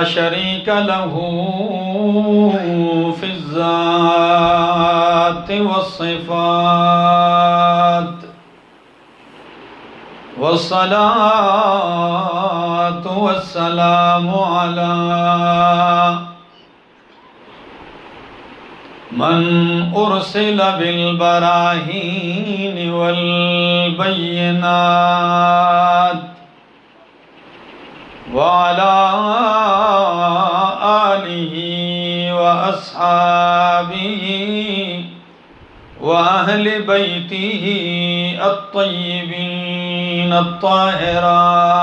شريك له في الذات والصفات والصلاة والسلام على من أرسل بالبراهين والبينات وعلى آله وأصحابه وأهل بيته الطيبين الطاهرات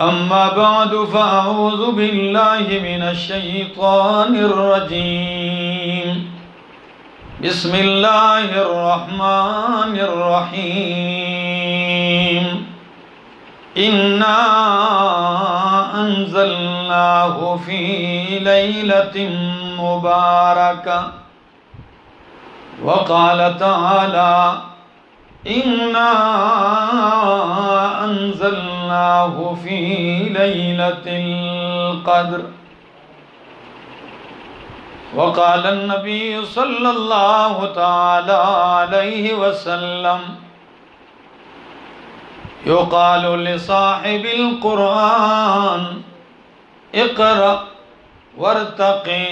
أما بعد فأعوذ بالله من الشيطان الرجيم بسم الله الرحمن الرحيم إنا أنزلناه في ليلة مباركة وقال تعالى إنا أنزلناه في ليلة القدر وقال النبي صلى الله تعالى عليه وسلم يقال لصاحب القرآن اقرأ وارتقي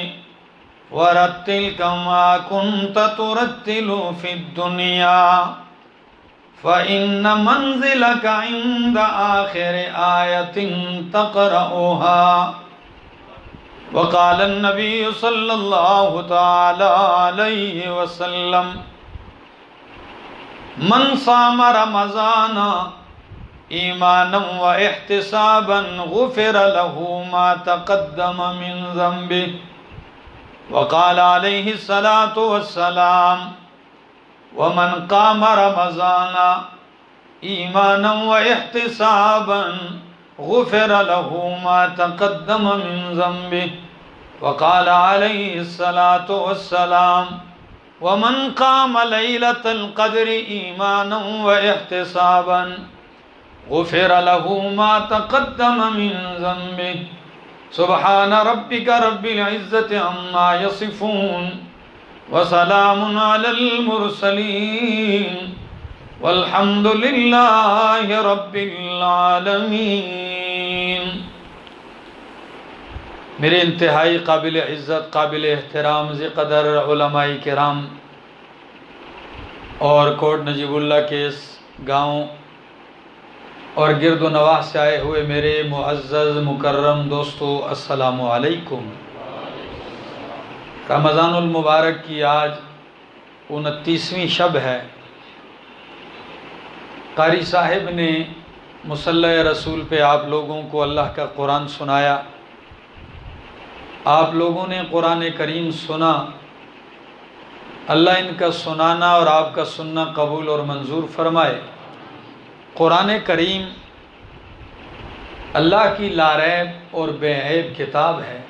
ورتل كما كنت ترتل في الدنيا فإن منزلك عند آخر آية تقرأها وقال النبي صلى الله تعالى عليه وسلم من صام رمضان ایمانا و احتسابا غفر له ما تقدم من ذنبه وقال عليه الصلاة والسلام ومن قام رمضان ایمانا و احتسابا غفر له ما تقدم من ذنبه وقال عليه الصلاة والسلام ومن قام ليلة القدر ایمانا و احتسابا غفر له ما تقدم من ذنبه سبحان ربك رب العزة عما يصفون وسلام على المرسلين والحمد لله رب العالمين۔ میرے انتہائی قابل عزت، قابل احترام ذی قدر علماء کرام اور کوٹ نجیب اللہ کے اس گاؤں اور گرد و نواح سے آئے ہوئے میرے معزز مکرم دوستو، السلام علیکم۔ رمضان المبارک کی آج 29ویں شب ہے۔ قاری صاحب نے مصلی رسول پہ آپ لوگوں کو اللہ کا قرآن سنایا، آپ لوگوں نے قرآن کریم سنا۔ اللہ ان کا سنانا اور آپ کا سننا قبول اور منظور فرمائے۔ قرآن کریم اللہ کی لاریب اور بے عیب کتاب ہے۔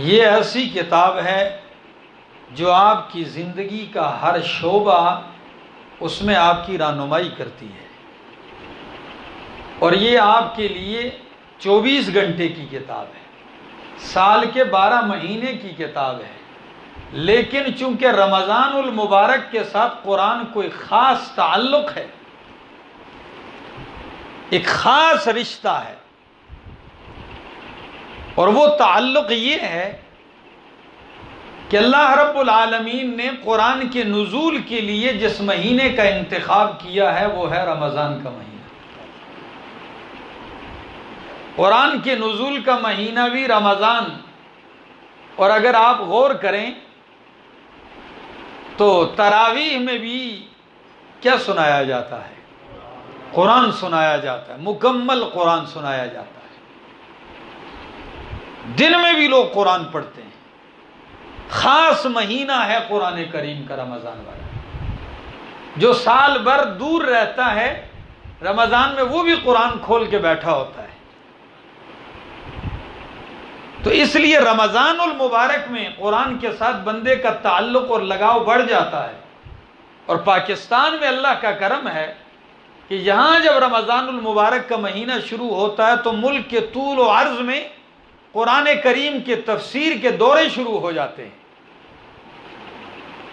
یہ ایسی کتاب ہے جو آپ کی زندگی کا ہر شعبہ اس میں آپ کی رہنمائی کرتی ہے، اور یہ آپ کے لیے 24 گھنٹے کی کتاب ہے، سال کے 12 مہینے کی کتاب ہے۔ لیکن چونکہ رمضان المبارک کے ساتھ قرآن کو ایک خاص تعلق ہے، ایک خاص رشتہ ہے، اور وہ تعلق یہ ہے کہ اللہ رب العالمین نے قرآن کے نزول کے لیے جس مہینے کا انتخاب کیا ہے وہ ہے رمضان کا مہینہ۔ قرآن کے نزول کا مہینہ بھی رمضان، اور اگر آپ غور کریں تو تراویح میں بھی کیا سنایا جاتا ہے؟ قرآن سنایا جاتا ہے، مکمل قرآن سنایا جاتا ہے۔ دن میں بھی لوگ قرآن پڑھتے ہیں۔ خاص مہینہ ہے قرآن کریم کا رمضان والا، جو سال بھر دور رہتا ہے رمضان میں وہ بھی قرآن کھول کے بیٹھا ہوتا ہے۔ تو اس لیے رمضان المبارک میں قرآن کے ساتھ بندے کا تعلق اور لگاؤ بڑھ جاتا ہے، اور پاکستان میں اللہ کا کرم ہے کہ یہاں جب رمضان المبارک کا مہینہ شروع ہوتا ہے تو ملک کے طول و عرض میں قرآن کریم کے تفسیر کے دورے شروع ہو جاتے ہیں.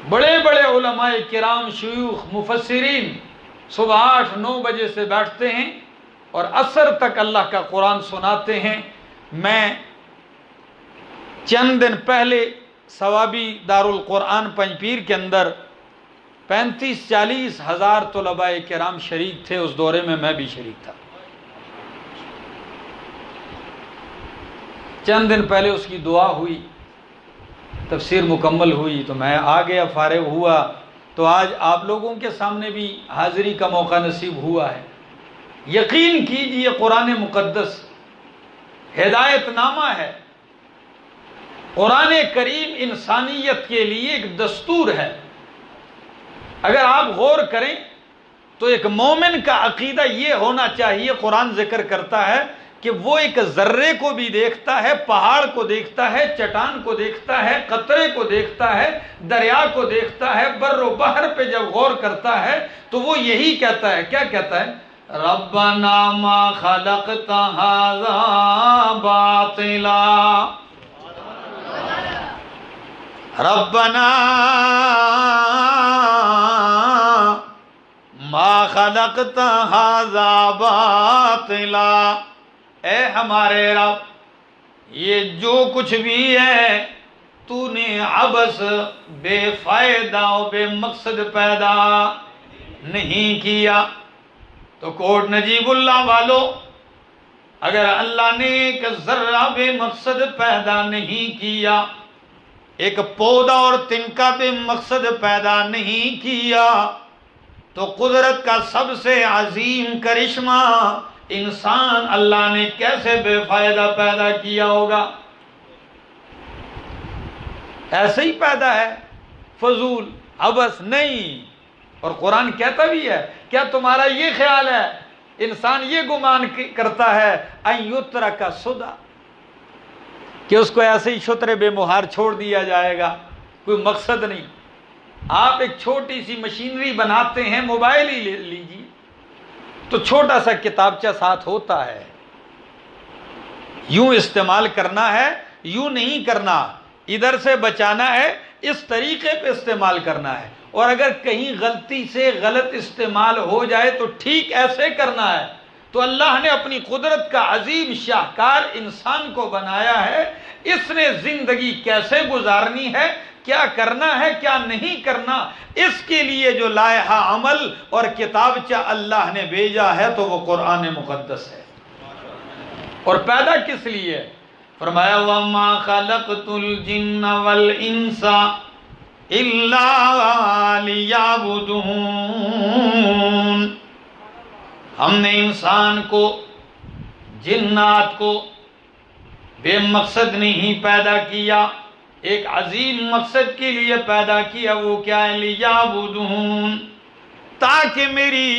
بڑے بڑے علماء کرام، شیوخ، مفسرین صبح 8-9 بجے سے بیٹھتے ہیں اور عصر تک اللہ کا قرآن سناتے ہیں. میں چند دن پہلے ثوابی دارالقرآن پنجپیر کے اندر 35-40 ہزار طلباء کرام شریک تھے. اس دورے میں بھی شریک تھا. چند دن پہلے اس کی دعا ہوئی، تفسیر مکمل ہوئی تو میں آ گیا، فارغ ہوا تو آج آپ لوگوں کے سامنے بھی حاضری کا موقع نصیب ہوا ہے. یقین کیجئے قرآن مقدس ہدایت نامہ ہے. قرآن کریم انسانیت کے لیے ایک دستور ہے. اگر آپ غور کریں تو ایک مومن کا عقیدہ یہ ہونا چاہیے. قرآن ذکر کرتا ہے کہ وہ ایک ذرے کو بھی دیکھتا ہے، پہاڑ کو دیکھتا ہے، چٹان کو دیکھتا ہے، قطرے کو دیکھتا ہے، دریا کو دیکھتا ہے، بر و بحر پہ جب غور کرتا ہے تو وہ یہی کہتا ہے. کیا کہتا ہے؟ ربنا ما خلقت ھذا باطلا، ربنا ما خلقت ھذا باطلا، اے ہمارے رب یہ جو کچھ بھی ہے تو نے عبث، بے فائدہ و بے مقصد پیدا نہیں کیا. تو کوٹ نجیب اللہ والو، اگر اللہ نے ایک ذرہ بے مقصد پیدا نہیں کیا، ایک پودا اور تنکا بے مقصد پیدا نہیں کیا، تو قدرت کا سب سے عظیم کرشمہ انسان اللہ نے کیسے بے فائدہ پیدا کیا ہوگا؟ ایسے ہی پیدا ہے، فضول، عبث نہیں. اور قرآن کہتا بھی ہے، کیا تمہارا یہ خیال ہے، انسان یہ گمان کرتا ہے ان یترک سدی، کہ اس کو ایسے ہی شتر بے مہار چھوڑ دیا جائے گا، کوئی مقصد نہیں. آپ ایک چھوٹی سی مشینری بناتے ہیں، موبائل ہی لے لیجیے تو چھوٹا سا کتابچہ ساتھ ہوتا ہے. یوں استعمال کرنا ہے، یوں نہیں کرنا، ادھر سے بچانا ہے، اس طریقے پہ استعمال کرنا ہے. اور اگر کہیں غلطی سے غلط استعمال ہو جائے تو ٹھیک ایسے کرنا ہے. تو اللہ نے اپنی قدرت کا عظیم شاہکار انسان کو بنایا ہے، اس نے زندگی کیسے گزارنی ہے، کیا کرنا ہے، کیا نہیں کرنا، اس کے لیے جو لائحہ عمل اور کتابچہ اللہ نے بھیجا ہے تو وہ قرآن مقدس ہے. اور پیدا کس لیے؟ فرمایا وَمَا خَلَقْتُ الْجِنَّ وَالْإِنسَ إِلَّا لِيَعْبُدُونَ، ہم نے انسان کو، جنات کو بے مقصد نہیں پیدا کیا، ایک عظیم مقصد کے لیے پیدا کیا. وہ کیا ہے؟ لیعبدون، تاکہ میری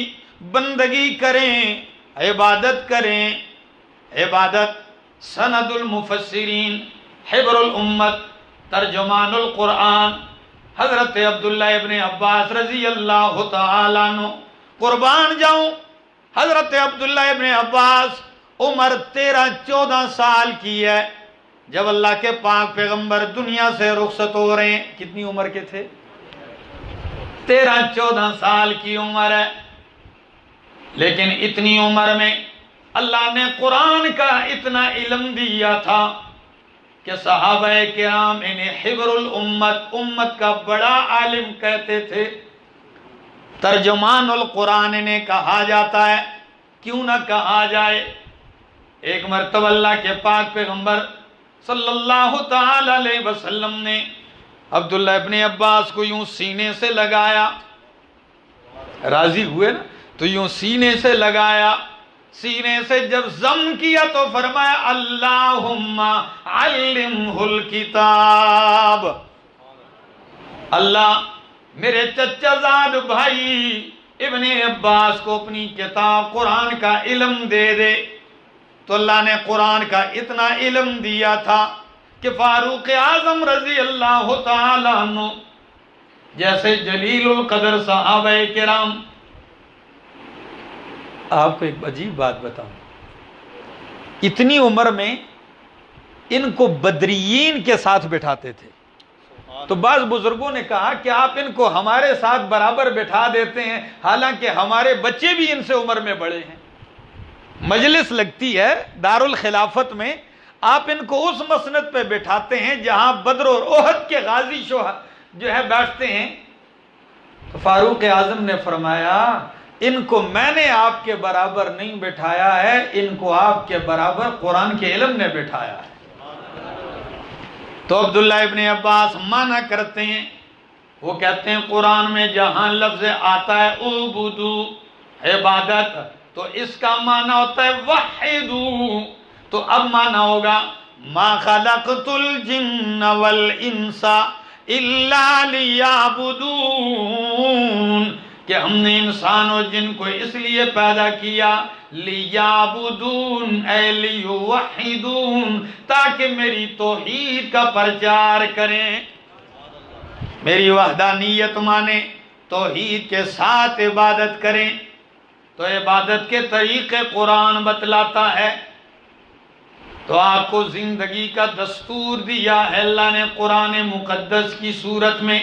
بندگی کریں، عبادت کریں. عبادت سند المفسرین، حبر الامت، ترجمان القرآن حضرت عبداللہ ابن عباس رضی اللہ تعالیٰ عنہ، قربان جاؤں، حضرت عبداللہ ابن عباس عمر 13-14 سال کی ہے جب اللہ کے پاک پیغمبر دنیا سے رخصت ہو رہے ہیں. کتنی عمر کے تھے؟ 13-14 سال کی عمر ہے. لیکن اتنی عمر میں اللہ نے قرآن کا اتنا علم دیا تھا کہ صحابہ کرام انہیں حبر الامت، امت کا بڑا عالم کہتے تھے. ترجمان القرآن انہیں کہا جاتا ہے، کیوں نہ کہا جائے. ایک مرتبہ اللہ کے پاک پیغمبر صلی اللہ تعالی علیہ وسلم نے عبداللہ ابن عباس کو یوں سینے سے لگایا، راضی ہوئے نا، تو یوں سینے سے لگایا. سینے سے جب ضم کیا تو فرمایا اللہم علمہ الکتاب، اللہ میرے چچا زاد بھائی ابن عباس کو اپنی کتاب قرآن کا علم دے دے. تو اللہ نے قرآن کا اتنا علم دیا تھا کہ فاروق اعظم رضی اللہ تعالیٰ عنہ جیسے جلیل القدر صحابہ کرام. آپ کو ایک عجیب بات بتاؤں، اتنی عمر میں ان کو بدریین کے ساتھ بٹھاتے تھے. تو بعض بزرگوں نے کہا کہ آپ ان کو ہمارے ساتھ برابر بٹھا دیتے ہیں، حالانکہ ہمارے بچے بھی ان سے عمر میں بڑے ہیں. مجلس لگتی ہے دارالخلافت میں، آپ ان کو اس مسند پہ بٹھاتے ہیں جہاں بدر اور احد کے غازی جو ہے بیٹھتے ہیں. تو فاروق اعظم نے فرمایا ان کو میں نے آپ کے برابر نہیں بٹھایا ہے، ان کو آپ کے برابر قرآن کے علم نے بٹھایا ہے. تو عبداللہ ابن عباس معنی کرتے ہیں، وہ کہتے ہیں قرآن میں جہاں لفظ آتا ہے اعبدو عبادت، تو اس کا معنی ہوتا ہے وحدو. تو اب معنی ہوگا ما خلقت الجن والانس الا لیعبدون، کہ ہم نے انسان اور جن کو اس لیے پیدا کیا لیعبدون اے لیوحدون، تاکہ میری توحید کا پرچار کریں، میری وحدانیت مانیں، توحید کے ساتھ عبادت کریں. تو عبادت کے طریقے قرآن بتلاتا ہے. تو آپ کو زندگی کا دستور دیا ہے اللہ نے قرآن مقدس کی صورت میں.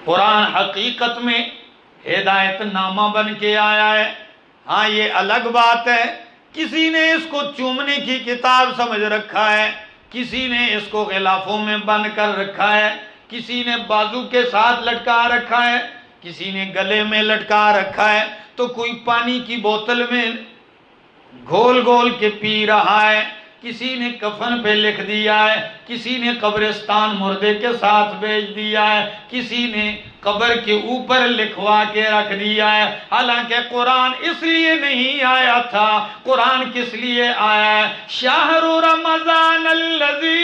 قرآن حقیقت میں ہدایت نامہ بن کے آیا ہے. ہاں یہ الگ بات ہے، کسی نے اس کو چومنے کی کتاب سمجھ رکھا ہے، کسی نے اس کو غلافوں میں بند کر رکھا ہے، کسی نے بازو کے ساتھ لٹکا رکھا ہے، کسی نے گلے میں لٹکا رکھا ہے، تو کوئی پانی کی بوتل میں گھول گھول کے پی رہا ہے، کسی نے کفن پہ لکھ دیا ہے، کسی نے قبرستان مردے کے ساتھ بیچ دیا ہے، کسی نے قبر کے اوپر لکھوا کے رکھ دیا ہے. حالانکہ قرآن اس لیے نہیں آیا تھا. قرآن کس لیے آیا ہے؟ شہر رمضان الذی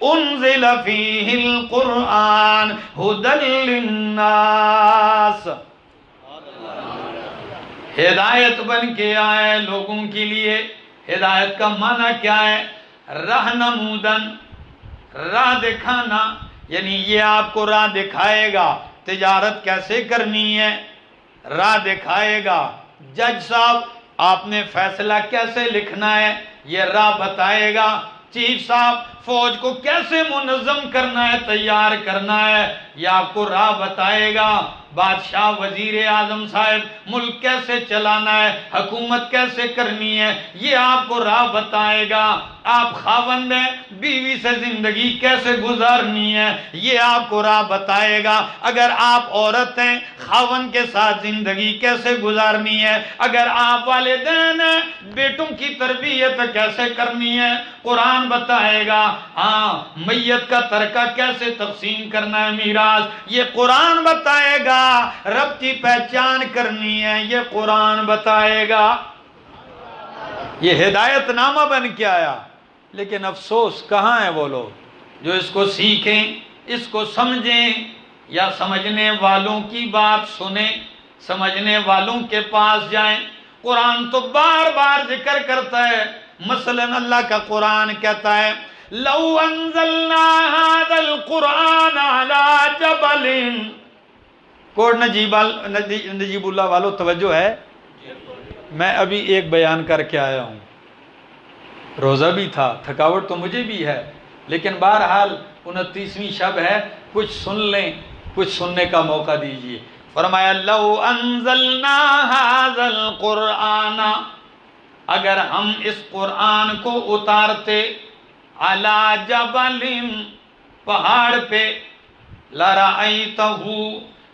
انزل فیہ القرآن ھدی للناس، ہدایت بن کے آئے لوگوں کے لیے. ہدایت کا معنی کیا ہے؟ رہنمودن، راہ دکھانا، یعنی یہ آپ کو راہ دکھائے گا تجارت کیسے کرنی ہے، راہ دکھائے گا جج صاحب آپ نے فیصلہ کیسے لکھنا ہے، یہ راہ بتائے گا. چیف صاحب فوج کو کیسے منظم کرنا ہے، تیار کرنا ہے، یہ آپ کو راہ بتائے گا. بادشاہ وزیر اعظم صاحب ملک کیسے چلانا ہے، حکومت کیسے کرنی ہے، یہ آپ کو راہ بتائے گا. آپ خاوند ہیں، بیوی سے زندگی کیسے گزارنی ہے، یہ آپ کو راہ بتائے گا. اگر آپ عورت ہیں، خاوند کے ساتھ زندگی کیسے گزارنی ہے. اگر آپ والدین ہیں، بیٹوں کی تربیت کیسے کرنی ہے، قرآن بتائے گا. ہاں میت کا ترکہ کیسے تقسیم کرنا ہے، میراث، یہ قرآن بتائے گا. رب کی پہچان کرنی ہے، یہ قرآن بتائے گا. یہ ہدایت نامہ بن کے آیا. لیکن افسوس کہاں ہیں وہ لوگ جو اس کو سیکھیں، اس کو سمجھیں، یا سمجھنے والوں کی بات سنیں، سمجھنے والوں کے پاس جائیں. قرآن تو بار بار ذکر کرتا ہے. مثلا اللہ کا قرآن کہتا ہے لو انزلنا هذا القرآن على جبل. کوٹ نجیب اللہ والو توجہ ہے، میں ابھی ایک بیان کر کے آیا ہوں، روزہ بھی تھا، تھکاوٹ تو مجھے بھی ہے، لیکن بہرحال 29ویں شب ہے، کچھ سن لیں، کچھ سننے کا موقع دیجئے. فرمایا لو انزلنا هذا القرآن، اگر ہم اس قرآن کو اتارتے علی جبل، پہاڑ پہ، لرأیتہ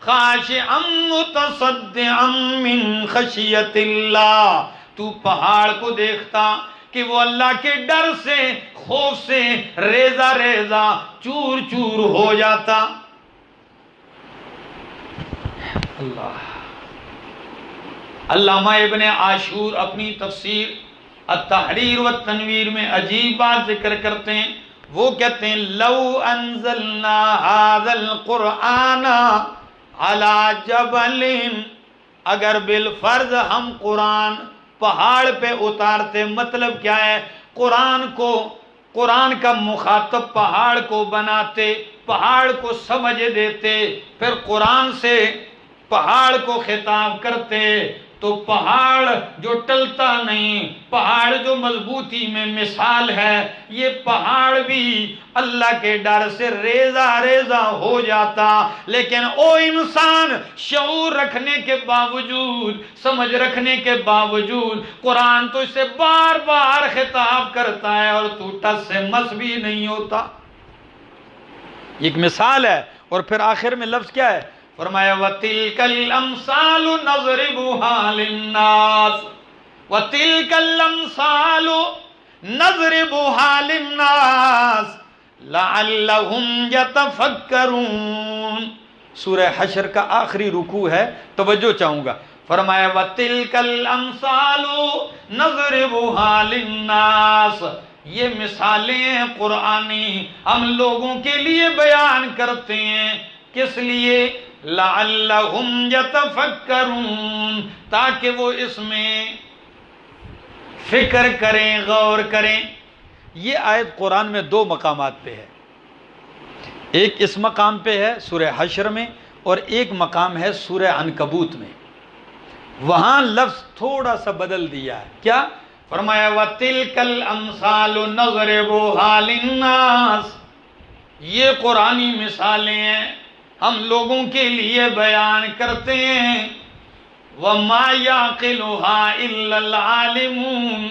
خاشعا متصدعا من خشیت اللہ، تو پہاڑ کو دیکھتا کہ وہ اللہ کے ڈر سے، خوف سے ریزہ ریزہ چور چور ہو جاتا. اللہ. علامہ ابن عاشور اپنی تفسیر التحریر والتنویر میں عجیب بات ذکر کرتے ہیں. وہ کہتے ہیں لو انزلنا هذا القرآن علی جبل، اگر بالفرض ہم قرآن پہاڑ پہ اتارتے. مطلب کیا ہے؟ قرآن کا مخاطب پہاڑ کو بناتے، پہاڑ کو سمجھ دیتے، پھر قرآن سے پہاڑ کو خطاب کرتے، تو پہاڑ جو ٹلتا نہیں، پہاڑ جو مضبوطی میں مثال ہے، یہ پہاڑ بھی اللہ کے ڈر سے ریزہ ریزہ ہو جاتا۔ لیکن او انسان، شعور رکھنے کے باوجود، سمجھ رکھنے کے باوجود، قرآن تو اسے بار بار خطاب کرتا ہے اور تو ٹس سے مس بھی نہیں ہوتا۔ ایک مثال ہے، اور پھر آخر میں لفظ کیا ہے؟ فرمایا وَتِلْكَ الْأَمْثَالُ نَضْرِبُهَا لِلنَّاسِ وَتِلْكَ الْأَمْثَالُ نَضْرِبُهَا لِلنَّاسِ لَعَلَّهُمْ يَتَفَكَّرُونَ۔ سورہ حشر کا آخری رکوع ہے، توجہ چاہوں گا۔ فرمایا وَتِلْكَ الْأَمْثَالُ نَضْرِبُهَا لِلنَّاسِ، یہ مثالیں ہیں قرآنی، ہم لوگوں کے لیے بیان کرتے ہیں۔ کس لیے؟ لعلہم یتفکرون، تاکہ وہ اس میں فکر کریں، غور کریں۔ یہ آیت قرآن میں دو مقامات پہ ہے، ایک اس مقام پہ ہے سورہ حشر میں، اور ایک مقام ہے سورہ عنکبوت میں۔ وہاں لفظ تھوڑا سا بدل دیا ہے، کیا؟ فرمایا وَتِلْكَ الْأَمْثَالُ نَضْرِبُهَا لِلنَّاسِ، یہ قرآنی مثالیں ہیں، ہم لوگوں کے لیے بیان کرتے ہیں۔ وَمَا يَعْقِلُهَا إِلَّا الْعَالِمُونَ،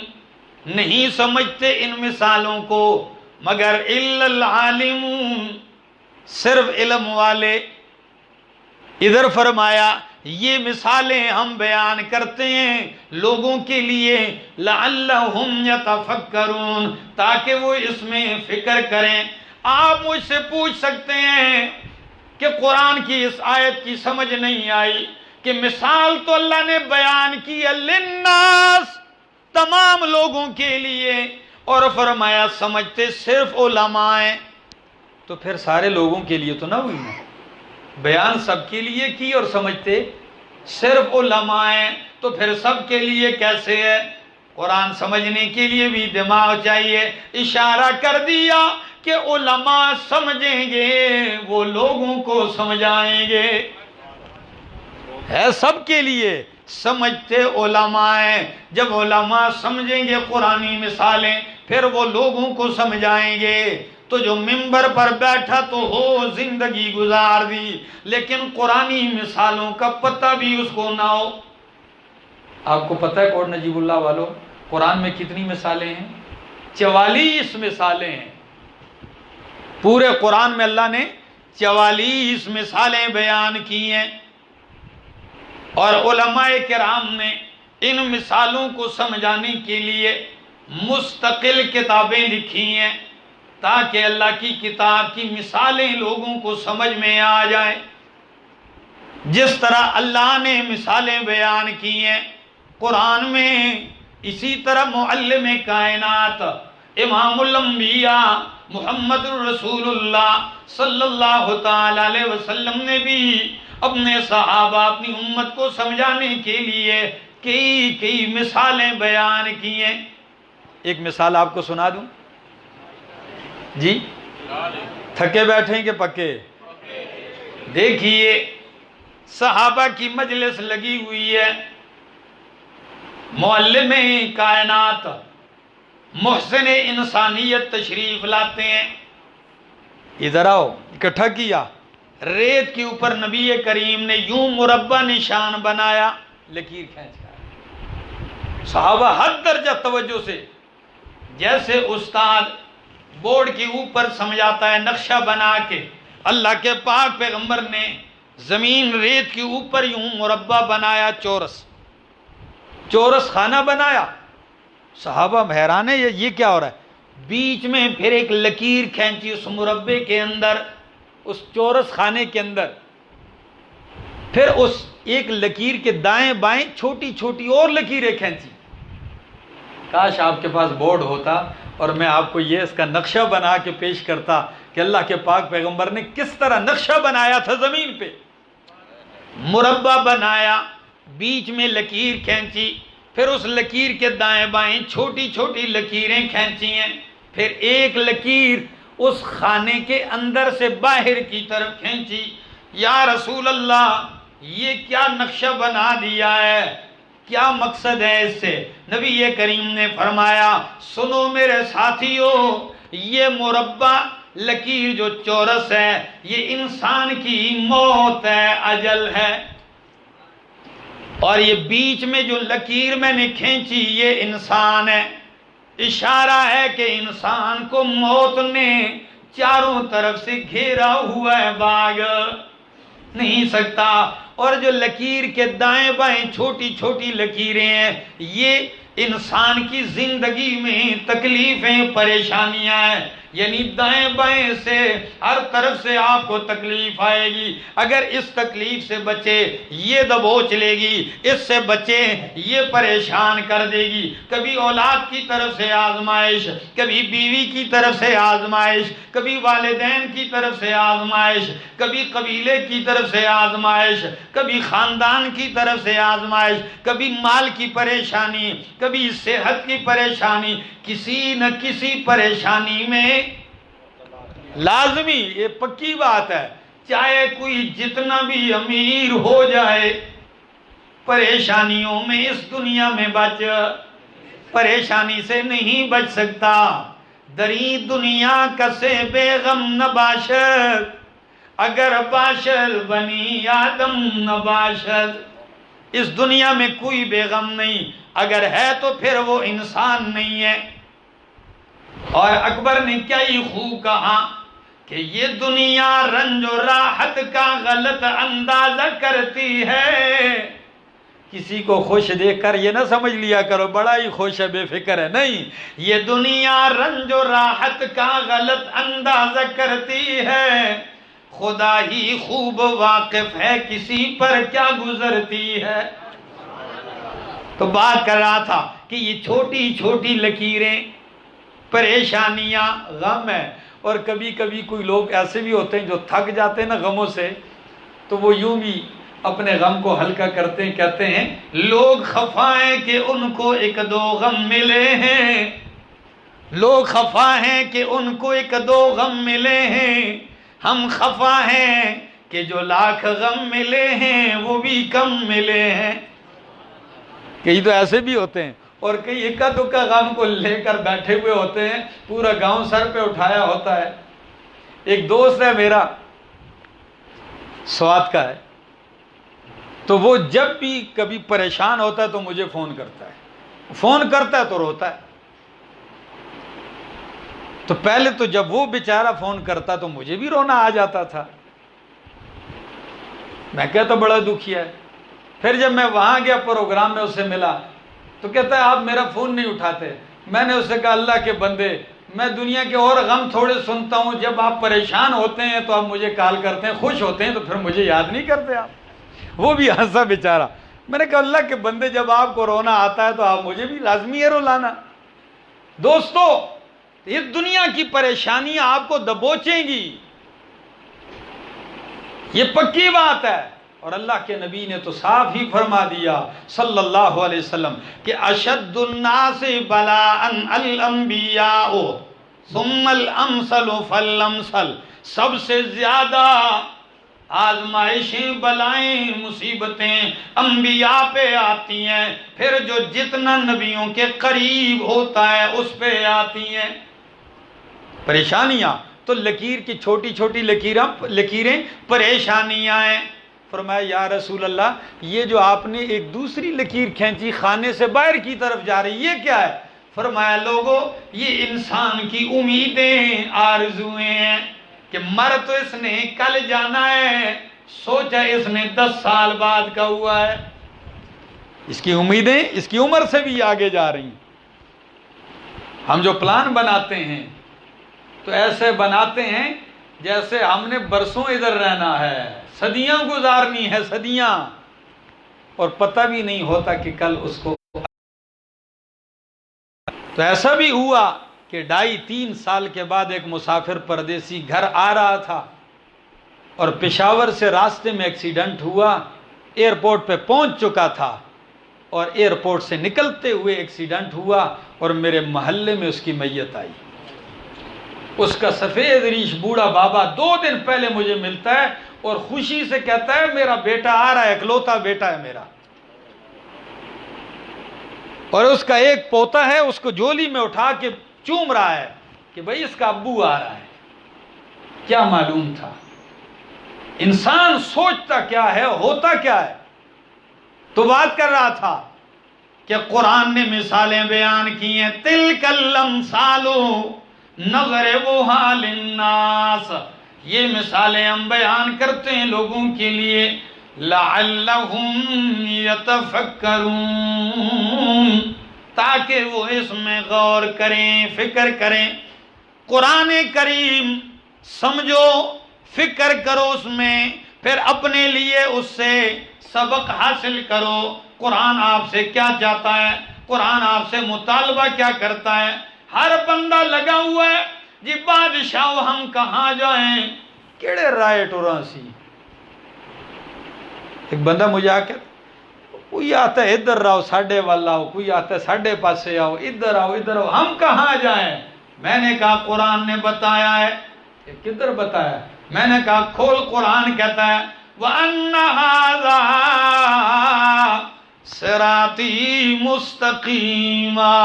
نہیں سمجھتے ان مثالوں کو مگر إِلَّا الْعَالِمُونَ، صرف علم والے۔ ادھر فرمایا یہ مثالیں ہم بیان کرتے ہیں لوگوں کے لیے، لعلہم یتفکرون، تاکہ وہ اس میں فکر کریں۔ آپ مجھ سے پوچھ سکتے ہیں کہ قرآن کی اس آیت کی سمجھ نہیں آئی کہ مثال تو اللہ نے بیان کی ہے للناس، تمام لوگوں کے لیے، اور فرمایا سمجھتے صرف علماء ہیں، تو پھر سارے لوگوں کے لیے تو نہ ہوئی نا، بیان سب کے لیے کی اور سمجھتے صرف علماء ہیں، تو پھر سب کے لیے کیسے ہے؟ قرآن سمجھنے کے لیے بھی دماغ چاہیے۔ اشارہ کر دیا کہ علماء سمجھیں گے، وہ لوگوں کو سمجھائیں گے، ہے سب کے لیے، سمجھتے علماء ہیں۔ جب علماء سمجھیں گے قرآنی مثالیں، پھر وہ لوگوں کو سمجھائیں گے۔ تو جو ممبر پر بیٹھا تو ہو زندگی گزار دی، لیکن قرآنی مثالوں کا پتہ بھی اس کو نہ ہو۔ آپ کو پتہ ہے کوٹ نجیب اللہ والوں، قرآن میں کتنی مثالیں ہیں؟ 44 مثالیں ہیں۔ پورے قرآن میں اللہ نے 44 مثالیں بیان کی ہیں، اور علماء کرام نے ان مثالوں کو سمجھانے کے لیے مستقل کتابیں لکھی ہیں، تاکہ اللہ کی کتاب کی مثالیں لوگوں کو سمجھ میں آ جائیں۔ جس طرح اللہ نے مثالیں بیان کی ہیں قرآن میں، اسی طرح معلم کائنات امام الانبیاء محمد الرسول اللہ صلی اللہ تعالی علیہ وسلم نے بھی اپنے صحابہ، اپنی امت کو سمجھانے کے لیے کئی مثالیں بیان کی ہیں۔ ایک مثال آپ کو سنا دوں جی، تھکے بیٹھیں کہ پکے؟ دیکھیے، صحابہ کی مجلس لگی ہوئی ہے، معلم کائنات محسن انسانیت تشریف لاتے ہیں، ادھر آؤ، اکٹھا کیا، ریت کے اوپر نبی کریم نے یوں مربع نشان بنایا، لکیر کھینچ کر، صحابہ حد درجہ توجہ سے، جیسے استاد بورڈ کے اوپر سمجھاتا ہے نقشہ بنا کے، اللہ کے پاک پیغمبر نے زمین ریت کے اوپر یوں مربع بنایا، چورس خانہ بنایا۔ صحابہ حیران ہے یہ کیا ہو رہا ہے؟ بیچ میں پھر ایک لکیر کھینچی اس مربع کے اندر، اس چورس خانے کے اندر، پھر اس ایک لکیر کے دائیں بائیں چھوٹی چھوٹی اور لکیریں کھینچی۔ کاش آپ کے پاس بورڈ ہوتا اور میں آپ کو یہ اس کا نقشہ بنا کے پیش کرتا کہ اللہ کے پاک پیغمبر نے کس طرح نقشہ بنایا تھا زمین پہ، مربع بنایا، بیچ میں لکیر کھینچی، پھر اس لکیر کے دائیں بائیں چھوٹی چھوٹی لکیریں کھینچی ہیں، پھر ایک لکیر اس خانے کے اندر سے باہر کی طرف کھینچی۔ یا رسول اللہ یہ کیا نقشہ بنا دیا ہے، کیا مقصد ہے اس سے؟ نبی کریم نے فرمایا سنو میرے ساتھیو، یہ مربع لکیر جو چورس ہے یہ انسان کی موت ہے، اجل ہے، اور یہ بیچ میں جو لکیر میں نے کھینچی یہ انسان ہے، اشارہ ہے کہ انسان کو موت نے چاروں طرف سے گھیرا ہوا ہے، بھاگ نہیں سکتا۔ اور جو لکیر کے دائیں بائیں چھوٹی چھوٹی لکیریں ہیں یہ انسان کی زندگی میں تکلیفیں پریشانیاں ہیں، یعنی دائیں بائیں سے ہر طرف سے آپ کو تکلیف آئے گی، اگر اس تکلیف سے بچے یہ دبوچ لے گی، اس سے بچے یہ پریشان کر دے گی، کبھی اولاد کی طرف سے آزمائش، کبھی بیوی کی طرف سے آزمائش، کبھی والدین کی طرف سے آزمائش، کبھی قبیلے کی طرف سے آزمائش، کبھی خاندان کی طرف سے آزمائش، کبھی مال کی پریشانی، کبھی صحت کی پریشانی، کسی نہ کسی پریشانی میں لازمی، یہ پکی بات ہے، چاہے کوئی جتنا بھی امیر ہو جائے پریشانیوں میں اس دنیا میں پریشانی سے نہیں بچ سکتا۔ دری دنیا کسے بے غم نہ باشد، اگر باشد بنی آدم نہ باشد، اس دنیا میں کوئی بے غم نہیں، اگر ہے تو پھر وہ انسان نہیں ہے۔ اور اکبر نے کیا ہی خوب کہا کہ یہ دنیا رنج و راحت کا غلط اندازہ کرتی ہے، کسی کو خوش دیکھ کر یہ نہ سمجھ لیا کرو بڑا ہی خوش ہے بے فکر ہے، نہیں، یہ دنیا رنج و راحت کا غلط اندازہ کرتی ہے، خدا ہی خوب واقف ہے کسی پر کیا گزرتی ہے۔ تو بات کر رہا تھا کہ یہ چھوٹی چھوٹی لکیریں، پریشانیاں، غم ہے، اور کبھی کبھی کوئی لوگ ایسے بھی ہوتے ہیں جو تھک جاتے ہیں نا غموں سے، تو وہ یوں بھی اپنے غم کو ہلکا کرتے ہیں، کہتے ہیں لوگ خفا ہیں کہ ان کو ایک دو غم ملے ہیں، لوگ خفا ہیں کہ ان کو ایک دو غم ملے ہیں، ہم خفا ہیں کہ جو لاکھ غم ملے ہیں وہ بھی کم ملے ہیں۔ کئی تو ایسے بھی ہوتے ہیں، اور کئی اکا دکا غم کو لے کر بیٹھے ہوئے ہوتے ہیں، پورا گاؤں سر پہ اٹھایا ہوتا ہے۔ ایک دوست ہے میرا سوات کا ہے، تو وہ جب بھی کبھی پریشان ہوتا ہے تو مجھے فون کرتا ہے تو روتا ہے۔ تو پہلے تو جب وہ بیچارہ فون کرتا تو مجھے بھی رونا آ جاتا تھا، میں کہتا بڑا دکھیا ہے۔ پھر جب میں وہاں گیا پروگرام میں اس سے ملا تو کہتا ہے آپ میرا فون نہیں اٹھاتے۔ میں نے اس سے کہا اللہ کے بندے، میں دنیا کے اور غم تھوڑے سنتا ہوں، جب آپ پریشان ہوتے ہیں تو آپ مجھے کال کرتے ہیں، خوش ہوتے ہیں تو پھر مجھے یاد نہیں کرتے آپ۔ وہ بھی ہنسا بیچارہ۔ میں نے کہا اللہ کے بندے جب آپ کو رونا آتا ہے تو آپ مجھے بھی لازمی ہے رلانا۔ دوستو یہ دنیا کی پریشانیاں آپ کو دبوچیں گی، یہ پکی بات ہے، اور اللہ کے نبی نے تو صاف ہی فرما دیا صلی اللہ علیہ وسلم کہ اشد الناس بلاء الانبیاء ثم الامثل فالامثل، سب سے زیادہ آزمائشیں، بلائیں، مصیبتیں انبیاء پہ آتی ہیں، پھر جو جتنا نبیوں کے قریب ہوتا ہے اس پہ آتی ہیں پریشانیاں۔ تو لکیر کی چھوٹی چھوٹی لکیریں پریشانیاں ہیں۔ فرمایا یا رسول اللہ یہ جو آپ نے ایک دوسری لکیر کھینچی خانے سے باہر کی طرف جا رہی یہ کیا ہے؟ فرمایا لوگوں یہ انسان کی امیدیں، آرزویں ہیں کہ مر تو اس نے کل جانا ہے، سوچا اس نے 10 سال بعد کا ہوا ہے، اس کی امیدیں اس کی عمر سے بھی آگے جا رہی ہیں۔ ہم جو پلان بناتے ہیں تو ایسے بناتے ہیں جیسے ہم نے برسوں ادھر رہنا ہے، صدیاں گزارنی ہے، صدیاں، اور پتہ بھی نہیں ہوتا کہ کل اس کو۔ تو ایسا بھی ہوا کہ 2.5-3 سال کے بعد ایک مسافر پردیسی گھر آ رہا تھا اور پشاور سے راستے میں ایکسیڈنٹ ہوا، ایئرپورٹ پہ پہنچ چکا تھا، اور ایئرپورٹ سے نکلتے ہوئے ایکسیڈنٹ ہوا اور میرے محلے میں اس کی میت آئی۔ اس کا سفید ریش بوڑھا بابا 2 دن پہلے مجھے ملتا ہے اور خوشی سے کہتا ہے میرا بیٹا آ رہا ہے، اکلوتا بیٹا ہے میرا، اور اس کا ایک پوتا ہے، اس کو جولی میں اٹھا کے چوم رہا ہے کہ بھائی اس کا ابو آ رہا ہے۔ کیا معلوم تھا؟ انسان سوچتا کیا ہے، ہوتا کیا ہے۔ تو بات کر رہا تھا کہ قرآن نے مثالیں بیان کی ہیں، تلک الامثال نضربها للناس، یہ مثالیں ہم بیان کرتے ہیں لوگوں کے لیے، لعلہم یتفکرون، تاکہ وہ اس میں غور کریں، فکر کریں۔ قرآن کریم سمجھو، فکر کرو اس میں، پھر اپنے لیے اس سے سبق حاصل کرو۔ قرآن آپ سے کیا چاہتا ہے، قرآن آپ سے مطالبہ کیا کرتا ہے۔ ہر بندہ لگا ہوا ہے جی بادشاہ ہم کہاں جائیں، کیڑے رائے ٹوراں سی۔ ایک بندہ مجھے آ کے کوئی آتا ہے ادھر رہو ساڈے والا آؤ، کوئی آتا ہے ساڈے پاسے آؤ، ادھر آؤ ادھر آؤ، ہم کہاں جائیں؟ میں نے کہا قرآن نے بتایا ہے۔ کدھر بتایا؟ میں نے کہا کھول، قرآن کہتا ہے وَأَنَّ هَذَا صِرَاطِي مُسْتَقِيمًا،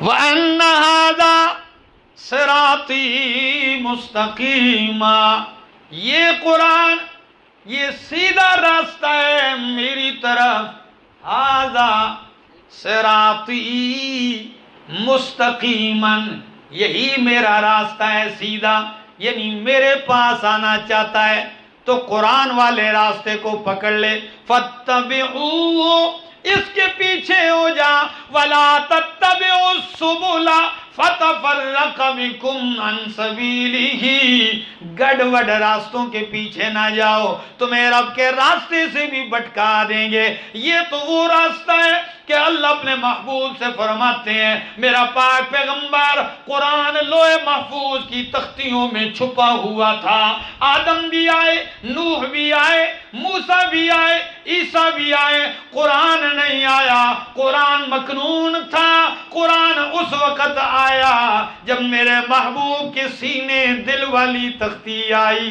وَأَنَّ هَذَا صِرَاطِي مُسْتَقِيمًا، یہ قرآن یہ سیدھا راستہ ہے میری طرف، هَذَا صِرَاطِي مُسْتَقِيمًا، یہی میرا راستہ ہے سیدھا، یعنی میرے پاس آنا چاہتا ہے تو قرآن والے راستے کو پکڑ لے، فَاتَّبِعُوهُ، اس کے پیچھے ہو جا، وَلَا تَتَّبِعُوا السُّبُلَ فَتَفَرَّقَ بِكُمْ عَنْ سَبِيلِهِ، گڑبڑ راستوں کے پیچھے نہ جاؤ، تمہیں رب کے راستے سے بھی بھٹکا دیں گے۔ یہ تو وہ راستہ ہے کہ اللہ اپنے محبوب سے فرماتے ہیں میرا پاک پیغمبر قرآن لوح محفوظ کی تختیوں میں چھپا ہوا تھا، آدم بھی آئے، نوح بھی آئے، موسیٰ بھی آئے، عیسیٰ بھی آئے، قرآن نہیں آیا، قرآن مکنون تھا۔ قرآن اس وقت آیا جب میرے محبوب کے سینے دل والی تختی آئی،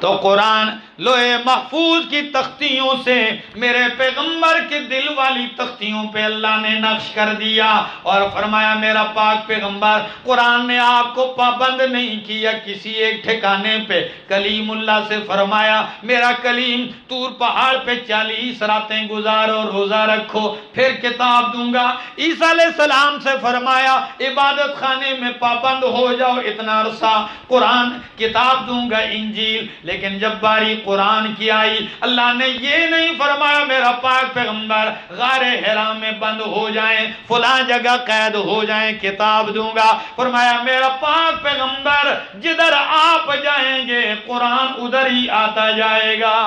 تو قرآن لوح محفوظ کی تختیوں سے میرے پیغمبر کے دل والی تختیوں پہ اللہ نے نقش کر دیا، اور فرمایا میرا پاک پیغمبر قرآن نے آپ کو پابند نہیں کیا کسی ایک ٹھکانے پہ۔ کلیم اللہ سے فرمایا میرا کلیم طور پہاڑ پہ 40 راتیں گزارو، روزہ رکھو، پھر کتاب دوں گا۔ عیسیٰ علیہ السلام سے فرمایا عبادت خانے میں پابند ہو جاؤ اتنا عرصہ، قرآن کتاب دوں گا، انجیل۔ لیکن جب باری قرآن کی آئی، اللہ نے یہ نہیں فرمایا میرا پاک پیغمبر غار حرا میں بند ہو جائیں، فلاں جگہ قید ہو جائیں، کتاب دوں گا۔ فرمایا میرا پاک پیغمبر جدھر آپ جائیں گے قرآن ادھر ہی آتا جائے گا۔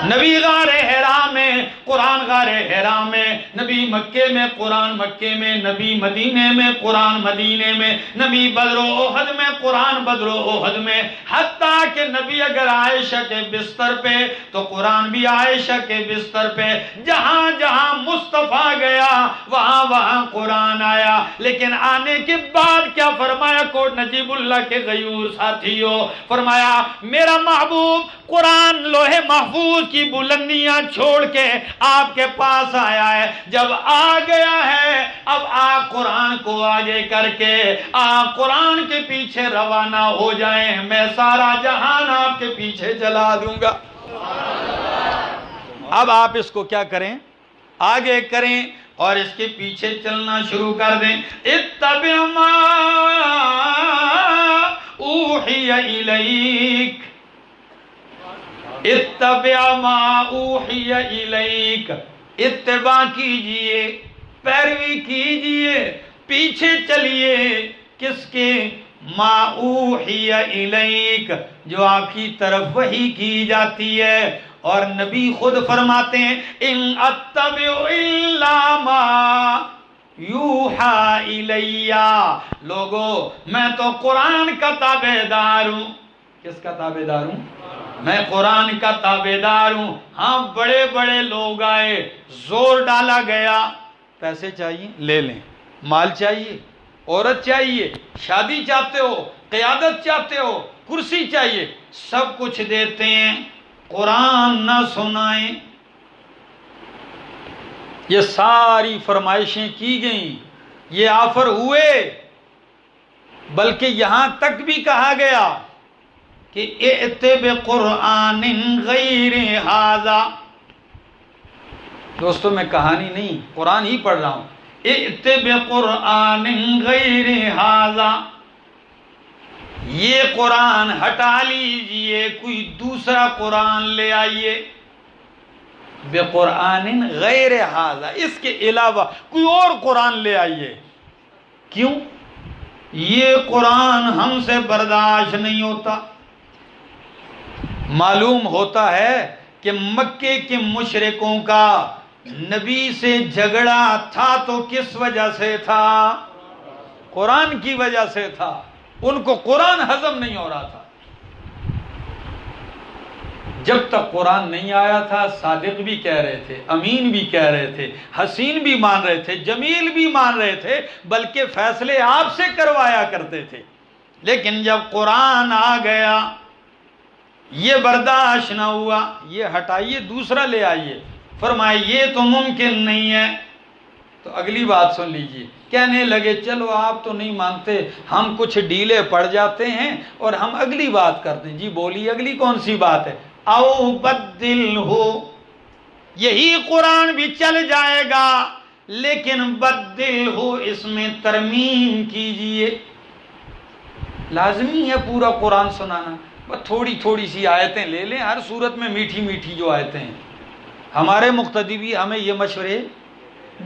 نبی غار حرا میں، قرآن غار حرا میں، نبی مکے میں، قرآن مکے میں، نبی مدینے میں، قرآن مدینے میں، نبی بدر و احد میں، قرآن بدر و احد میں، حتیٰ کہ نبی اگر عائشہ کے بستر پہ تو قرآن بھی عائشہ کے بستر پہ، جہاں جہاں مصطفیٰ گیا وہاں وہاں قرآن آیا۔ لیکن آنے کے بعد کیا فرمایا کوٹ نجیب اللہ کے غیور ساتھیوں، فرمایا میرا محبوب قرآن لوح محفوظ کی بلندیاں چھوڑ کے آپ کے پاس آیا ہے، جب آ گیا ہے اب آپ قرآن کو آگے کر کے آپ قرآن کے پیچھے روانہ ہو جائیں، میں سارا جہان آپ کے پیچھے چلا دوں گا۔ اب آپ اس کو کیا کریں، آگے کریں اور اس کے پیچھے چلنا شروع کر دیں۔ اتبع ما اوحی الیک، اتبع ما اوحی الیک، اتباع کیجئے، پیروی کیجئے، پیچھے چلیے کس کے؟ ما اوحی الیک، جو آپ کی طرف وحی کی جاتی ہے۔ اور نبی خود فرماتے ہیں ان اتبع الا ما یوحی الی، لوگو میں تو قرآن کا تابعدار ہوں۔ کس کا تابعدار ہوں؟ میں قرآن کا تابعدار ہوں۔ ہاں بڑے بڑے لوگ آئے، زور ڈالا گیا، پیسے چاہیے لے لیں، مال چاہیے، عورت چاہیے، شادی چاہتے ہو، قیادت چاہتے ہو، کرسی چاہیے، سب کچھ دیتے ہیں، قرآن نہ سنائیں۔ یہ ساری فرمائشیں کی گئیں، یہ آفر ہوئے، بلکہ یہاں تک بھی کہا گیا کہ ائت بقرآن غیر ھذا۔ دوستوں میں کہانی نہیں، قرآن ہی پڑھ رہا ہوں۔ ائت بقرآن غیر ھذا، یہ قرآن ہٹا لیجئے، کوئی دوسرا قرآن لے آئیے۔ بقرآن غیر ھذا، اس کے علاوہ کوئی اور قرآن لے آئیے۔ کیوں؟ یہ قرآن ہم سے برداشت نہیں ہوتا۔ معلوم ہوتا ہے کہ مکے کے مشرکوں کا نبی سے جھگڑا تھا تو کس وجہ سے تھا؟ قرآن کی وجہ سے تھا۔ ان کو قرآن ہضم نہیں ہو رہا تھا۔ جب تک قرآن نہیں آیا تھا، صادق بھی کہہ رہے تھے، امین بھی کہہ رہے تھے، حسین بھی مان رہے تھے، جمیل بھی مان رہے تھے، بلکہ فیصلے آپ سے کروایا کرتے تھے۔ لیکن جب قرآن آ گیا، یہ برداشت نہ ہوا، یہ ہٹائیے، دوسرا لے آئیے۔ فرمائے یہ تو ممکن نہیں ہے۔ تو اگلی بات سن لیجیے، کہنے لگے چلو آپ تو نہیں مانتے، ہم کچھ ڈھیلے پڑ جاتے ہیں اور ہم اگلی بات کرتے ہیں۔ جی بولی، اگلی کون سی بات ہے؟ او بدل ہو، یہی قرآن بھی چل جائے گا لیکن بدل ہو، اس میں ترمیم کیجئے۔ لازمی ہے پورا قرآن سنانا؟ بس تھوڑی تھوڑی سی آیتیں لے لیں، ہر صورت میں میٹھی میٹھی جو آیتیں ہیں۔ ہمارے مقتدی بھی ہمیں یہ مشورے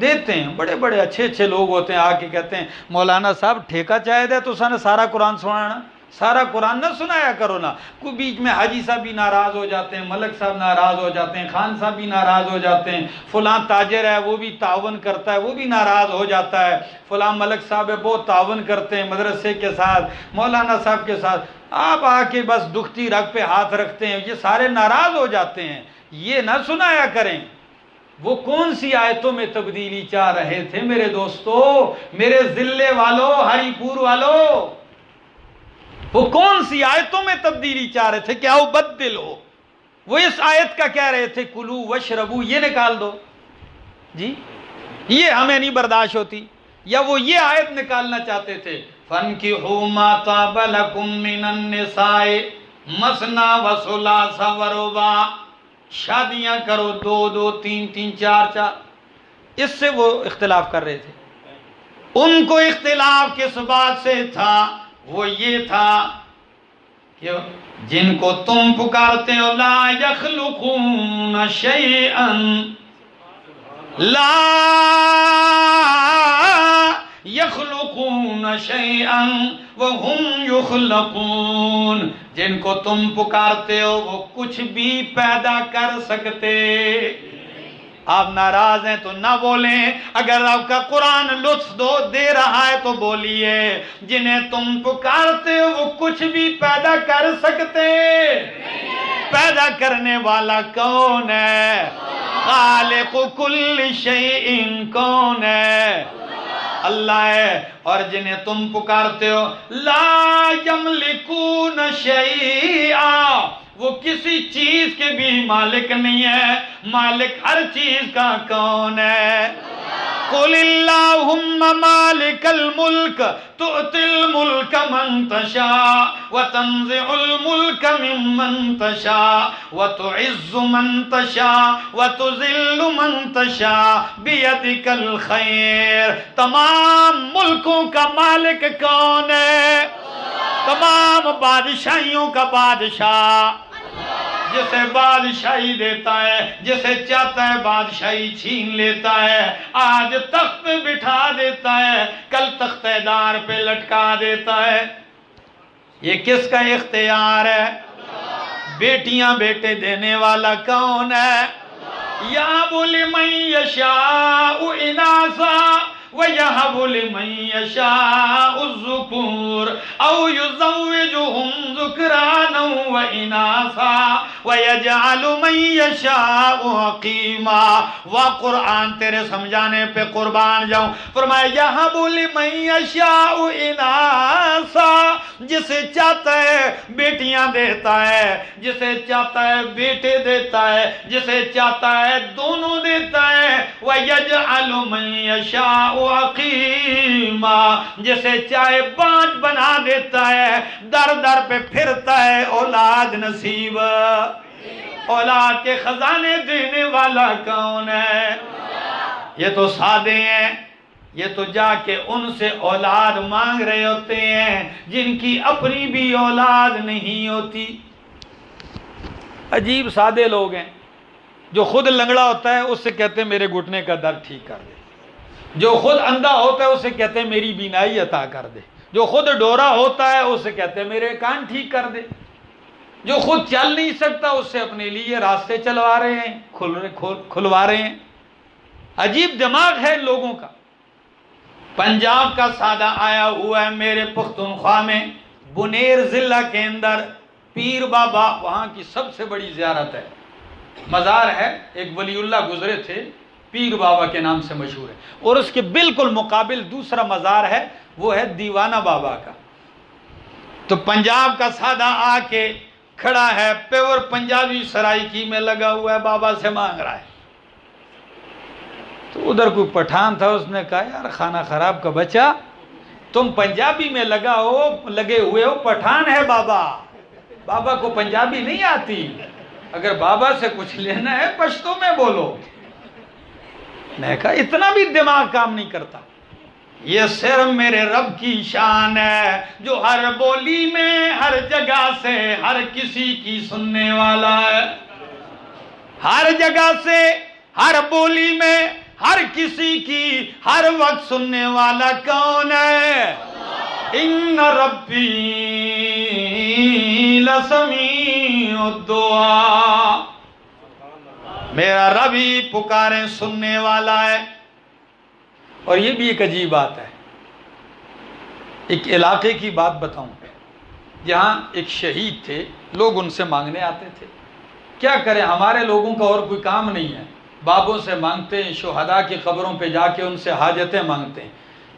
دیتے ہیں، بڑے بڑے اچھے اچھے لوگ ہوتے ہیں، آ کے کہتے ہیں مولانا صاحب ٹھیکہ چاہے دے تو سن سارا قرآن سنانا، سارا قرآن نہ سنایا کرو نا۔ کوئی بیچ میں حاجی صاحب بھی ناراض ہو جاتے ہیں، ملک صاحب ناراض ہو جاتے ہیں، خان صاحب بھی ناراض ہو جاتے ہیں، فلاں تاجر ہے وہ بھی تعاون کرتا ہے وہ بھی ناراض ہو جاتا ہے، فلاں ملک صاحب ہے بہت تعاون کرتے ہیں مدرسے کے ساتھ، مولانا صاحب کے ساتھ۔ آپ آ کے بس دکھتی رگ پہ ہاتھ رکھتے ہیں، یہ سارے ناراض ہو جاتے ہیں، یہ نہ سنایا کریں۔ وہ کون سی آیتوں میں تبدیلی چاہ رہے تھے میرے دوستو، میرے ضلع والو، ہری پور والو؟ وہ کون سی آیتوں میں تبدیلی چاہ رہے تھے کہ او بدل ہو؟ وہ اس آیت کا کہہ رہے تھے کلو وشربو، یہ نکال دو جی، یہ ہمیں نہیں برداشت ہوتی، یا وہ یہ آیت نکالنا چاہتے تھے فَانْكِحُوا مَا طَابَ لَكُم مِّنَ النِّسَاءِ مَثْنَىٰ وَثُلَاثَ وَرُبَاعَ، شادیاں کرو دو دو تین تین چار چار۔ اس سے وہ اختلاف کر رہے تھے۔ ان کو اختلاف کس بات سے تھا؟ وہ یہ تھا کہ جن کو تم پکارتے ہو لا یخلقون شیئا، لا یخلقون شیئا وہم یخلقون، جن کو تم پکارتے ہو وہ کچھ بھی پیدا کر سکتے۔ آپ ناراض ہیں تو نہ بولیں، اگر آپ کا قرآن لطف دے رہا ہے تو بولیے، جنہیں تم پکارتے ہو وہ کچھ بھی پیدا کر سکتے۔ پیدا کرنے والا کون ہے؟ خالق کل شیء کون ہے؟ اللہ ہے۔ اور جنہیں تم پکارتے ہو لا یملکون شیئا، وہ کسی چیز کے بھی مالک نہیں ہے، مالک ہر چیز کا کون ہے؟ قل اللہم مالک الملک تؤتی الملک من تشاء وتنزع الملک ممن تشاء وتعز من تشاء وتذل من تشاء بیدک الخیر۔ تمام ملکوں کا مالک کون ہے؟ تمام بادشاہیوں کا بادشاہ، جسے بادشاہی دیتا ہے، جسے چاہتا ہے بادشاہی چھین لیتا ہے، آج تخت پہ بٹھا دیتا ہے، کل تخت دار پہ لٹکا دیتا ہے۔ یہ کس کا اختیار ہے؟ بیٹیاں بیٹے دینے والا کون ہے؟ یا بولی من یشاء اناسا وَيَهَبُ لِمَن يَشَاءُ الذُّكُورَ أَوْ يُزَوِّجُهُمْ ذُكْرَانًا وَإِنَاثًا وَيَجْعَلُ مَن يَشَاءُ عَقِيمًا۔ وہ قرآن تیرے سمجھانے پہ قربان جاؤں۔ فرمایا یَهَبُ لِمَن يَشَاءُ إِنَاثًا، جسے چاہتا ہے بیٹیاں دیتا ہے، جسے چاہتا ہے بیٹے دیتا ہے، جسے چاہتا ہے دونوں دیتا ہے۔ وَيَجْعَلُ مَن يَشَاءُ عَقِيمًا، جسے چاہے بانج بنا دیتا ہے، در در پہ پھرتا ہے، اولاد نصیب۔ اولاد کے خزانے دینے والا کون ہے؟ یہ تو سادے ہیں، یہ تو جا کے ان سے اولاد مانگ رہے ہوتے ہیں جن کی اپنی بھی اولاد نہیں ہوتی۔ عجیب سادے لوگ ہیں۔ جو خود لنگڑا ہوتا ہے اس سے کہتے ہیں میرے گھٹنے کا درد ٹھیک کر دے، جو خود اندھا ہوتا ہے اسے کہتے ہیں میری بینائی عطا کر دے، جو خود ڈورا ہوتا ہے اسے کہتے ہیں میرے کان ٹھیک کر دے، جو خود چل نہیں سکتا اس سے اپنے لیے راستے چلوا رہے ہیں، کھلوا رہے ہیں۔ عجیب دماغ ہے ان لوگوں کا۔ پنجاب کا سادہ آیا ہوا ہے میرے پختونخوا میں، بنیر ضلع کے اندر پیر بابا، وہاں کی سب سے بڑی زیارت ہے، مزار ہے، ایک ولی اللہ گزرے تھے پیر بابا کے نام سے مشہور ہے، اور اس کے بالکل مقابل دوسرا مزار ہے، وہ ہے دیوانہ بابا کا۔ تو پنجاب کا سادہ آ کے کھڑا ہے، پیور پنجابی سرائکی میں لگا ہوا ہے، بابا سے مانگ رہا ہے۔ تو ادھر کوئی پٹھان تھا، اس نے کہا یار خانہ خراب کا بچہ، تم پنجابی میں لگے ہوئے ہو، پٹھان ہے بابا، بابا کو پنجابی نہیں آتی، اگر بابا سے کچھ لینا ہے پشتو میں بولو۔ میں کہا اتنا بھی دماغ کام نہیں کرتا۔ یہ صرف میرے رب کی شان ہے جو ہر بولی میں ہر جگہ سے ہر کسی کی سننے والا ہے، ہر جگہ سے ہر بولی میں ہر کسی کی ہر وقت سننے والا کون ہے؟ ان ربی لسمیع الدعاء، میرا رب ہی پکاریں سننے والا ہے۔ اور یہ بھی ایک عجیب بات ہے، ایک علاقے کی بات بتاؤں، جہاں ایک شہید تھے، لوگ ان سے مانگنے آتے تھے۔ کیا کریں، ہمارے لوگوں کا اور کوئی کام نہیں ہے، بابوں سے مانگتے ہیں، شہداء کی قبروں پہ جا کے ان سے حاجتیں مانگتے ہیں۔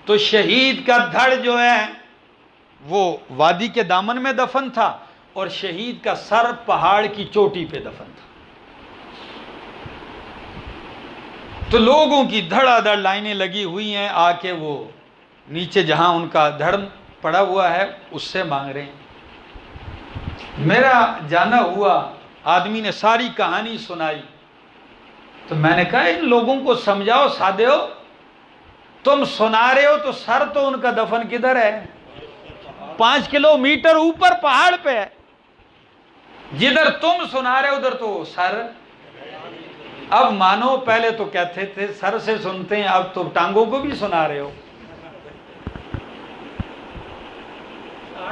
تو شہید کا دھڑ جو ہے وہ وادی کے دامن میں دفن تھا، اور شہید کا سر پہاڑ کی چوٹی پہ دفن تھا۔ تو لوگوں کی دھڑا دھڑ لائنیں لگی ہوئی ہیں، آ کے وہ نیچے جہاں ان کا دھڑ پڑا ہوا ہے اس سے مانگ رہے ہیں۔ میرا جانا ہوا آدمی نے ساری کہانی سنائی، تو میں نے کہا ان لوگوں کو سمجھاؤ، سادے ہو، تم سنا رہے ہو تو سر تو ان کا دفن کدھر ہے؟ 5 کلومیٹر اوپر پہاڑ پہ ہے، جدھر تم سنا رہے ہو ادھر تو سر۔ اب مانو پہلے تو کہتے تھے سر سے سنتے ہیں، اب تو ٹانگوں کو بھی سنا رہے ہو۔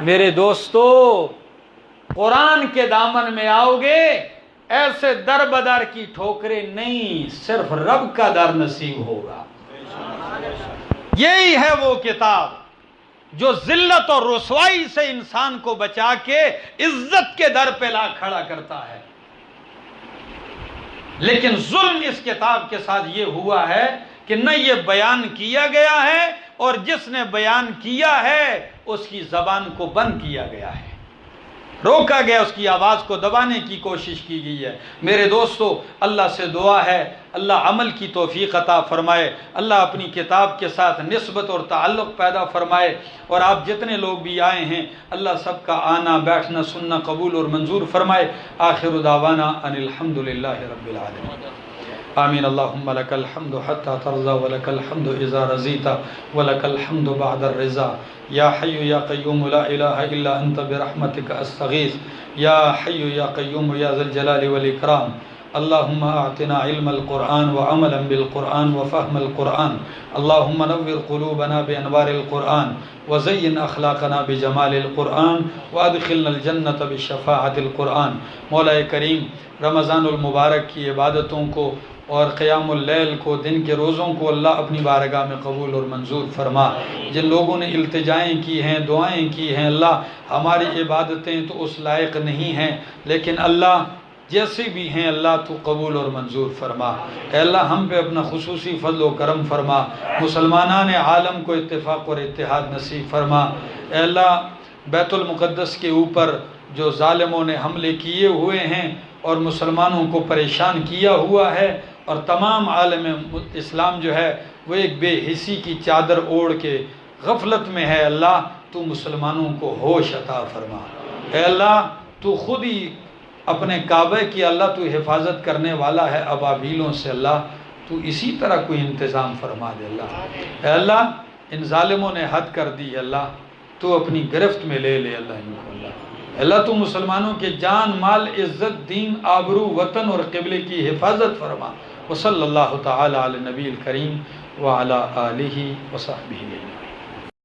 میرے دوستو، قرآن کے دامن میں آؤ گے ایسے در بدر کی ٹھوکریں نہیں، صرف رب کا در نصیب ہوگا۔ یہی ہے وہ کتاب جو ذلت اور رسوائی سے انسان کو بچا کے عزت کے در پہ لا کھڑا کرتا ہے۔ لیکن ظلم اس کتاب کے ساتھ یہ ہوا ہے کہ نہ یہ بیان کیا گیا ہے، اور جس نے بیان کیا ہے اس کی زبان کو بند کیا گیا ہے، روکا گیا، اس کی آواز کو دبانے کی کوشش کی گئی ہے۔ میرے دوستو، اللہ سے دعا ہے اللہ عمل کی توفیق عطا فرمائے، اللہ اپنی کتاب کے ساتھ نسبت اور تعلق پیدا فرمائے، اور آپ جتنے لوگ بھی آئے ہیں اللہ سب کا آنا بیٹھنا سننا قبول اور منظور فرمائے۔ آخر دعوانا ان الحمدللہ رب العالمین، آمین۔ اللہم لک الحمد حتی ترضى ولک الحمد اذا رضیت ولک الحمد بعد الرضا، یا حی یا قیوم لا الہ الا انت برحمتک استغیث، یا حی یا قیوم یا ذا الجلال والاکرام۔ اللهم اعطنا علم القرآن وعملا بالقرآن وفهم القرآن اللهم نور قلوبنا بانوار القرآن وزین اخلاقنا بجمال القرآن وادخلنا الجنة بشفاعت القرآن۔ مولا کریم رمضان المبارک کی عبادتوں کو اور قیام اللیل کو، دن کے روزوں کو اللہ اپنی بارگاہ میں قبول اور منظور فرما۔ جن لوگوں نے التجائیں کی ہیں، دعائیں کی ہیں، اللہ ہماری عبادتیں تو اس لائق نہیں ہیں، لیکن اللہ جیسے بھی ہیں اللہ تو قبول اور منظور فرما۔ اے اللہ ہم پہ اپنا خصوصی فضل و کرم فرما، مسلمانان عالم کو اتفاق اور اتحاد نصیب فرما۔ اے اللہ بیت المقدس کے اوپر جو ظالموں نے حملے کیے ہوئے ہیں اور مسلمانوں کو پریشان کیا ہوا ہے، اور تمام عالم اسلام جو ہے وہ ایک بے حسی کی چادر اوڑھ کے غفلت میں ہے، اللہ تو مسلمانوں کو ہوش عطا فرما۔ اے اللہ تو خود ہی اپنے کعبہ کی اللہ تو حفاظت کرنے والا ہے ابابیلوں سے، اللہ تو اسی طرح کوئی انتظام فرما دے اللہ۔ اے اللہ ان ظالموں نے حد کر دی، اللہ تو اپنی گرفت میں لے لے اللہ ان کو، اللہ تو مسلمانوں کے جان مال عزت دین آبرو وطن اور قبلے کی حفاظت فرما۔ وصلی اللہ تعالی علی نبی الکریم وعلی آلہ وصحبہ۔